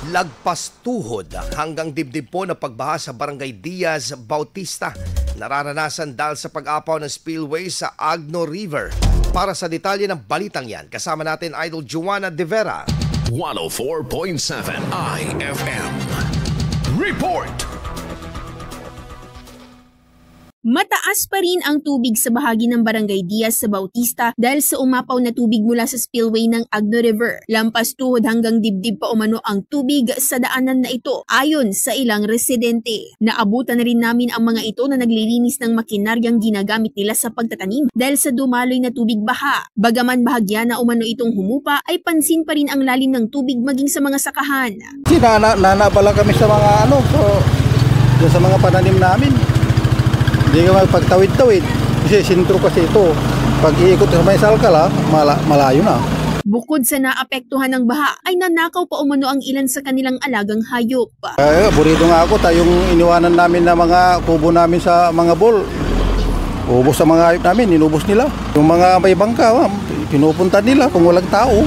Lagpas tuhod hanggang dibdib po na pagbaha sa Barangay Diaz Bautista. Nararanasan dahil sa pag-apaw ng spillway sa Agno River. Para sa detalye ng balitang yan, kasama natin Idol Joanna De Vera. 104.7 IFM. Report! Mataas pa rin ang tubig sa bahagi ng Barangay Diaz sa Bautista dahil sa umapaw na tubig mula sa spillway ng Agno River. Lampas tuhod hanggang dibdib pa umano ang tubig sa daanan na ito ayon sa ilang residente. Naabutan na rin namin ang mga ito na naglilinis ng makinaryang ginagamit nila sa pagtatanim dahil sa dumaloy na tubig baha. Bagaman bahagya na umano itong humupa ay pansin pa rin ang lalim ng tubig maging sa mga sakahan. Nana pala kami sa mga sa mga pananim namin. Hindi ka magpagtawid-tawid kasi sintro kasi ito. Pag iikot sa may salkala, malayo na. Bukod sa naapektuhan ng baha, ay nanakaw pa umano ang ilan sa kanilang alagang hayop. Burito nga ako, yung iniwanan namin na mga kubo namin sa mga bol. Ubos sa mga hayop namin, inubos nila. Yung mga may bangka, pinupunta nila kung walang tao.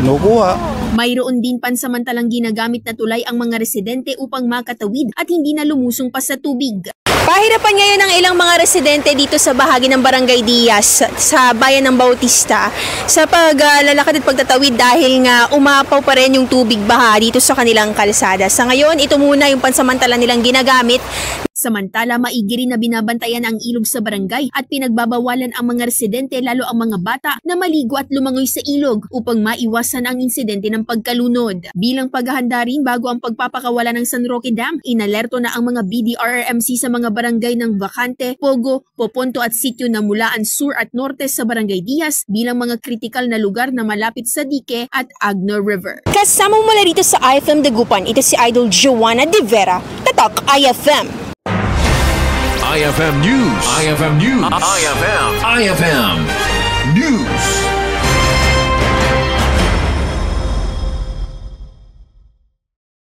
Pinukuha. Mayroon din pansamantalang ginagamit na tulay ang mga residente upang makatawid at hindi na lumusong pa sa tubig. Pahirapan ngayon ang ilang mga residente dito sa bahagi ng Barangay Diaz sa bayan ng Bautista sa paglalakad at pagtatawid dahil nga umapaw pa rin yung tubig baha dito sa kanilang kalsada. Sa ngayon, ito muna yung pansamantala nilang ginagamit. Samantala, maigi rin na binabantayan ang ilog sa barangay at pinagbabawalan ang mga residente lalo ang mga bata na maligo at lumangoy sa ilog upang maiwasan ang insidente ng pagkalunod. Bilang paghahanda rin bago ang pagpapakawala ng San Roque Dam, inalerto na ang mga BDRRMC sa mga barangay ng Bacante, Pogo, Poponto at Sitio na Mulaan Sur at Norte sa Barangay Diaz bilang mga kritikal na lugar na malapit sa dike at Agno River. Kasama mula rito sa IFM Dagupan, ito si Idol Joanna De Vera, Tatak IFM. IFM News. IFM News. IFM News.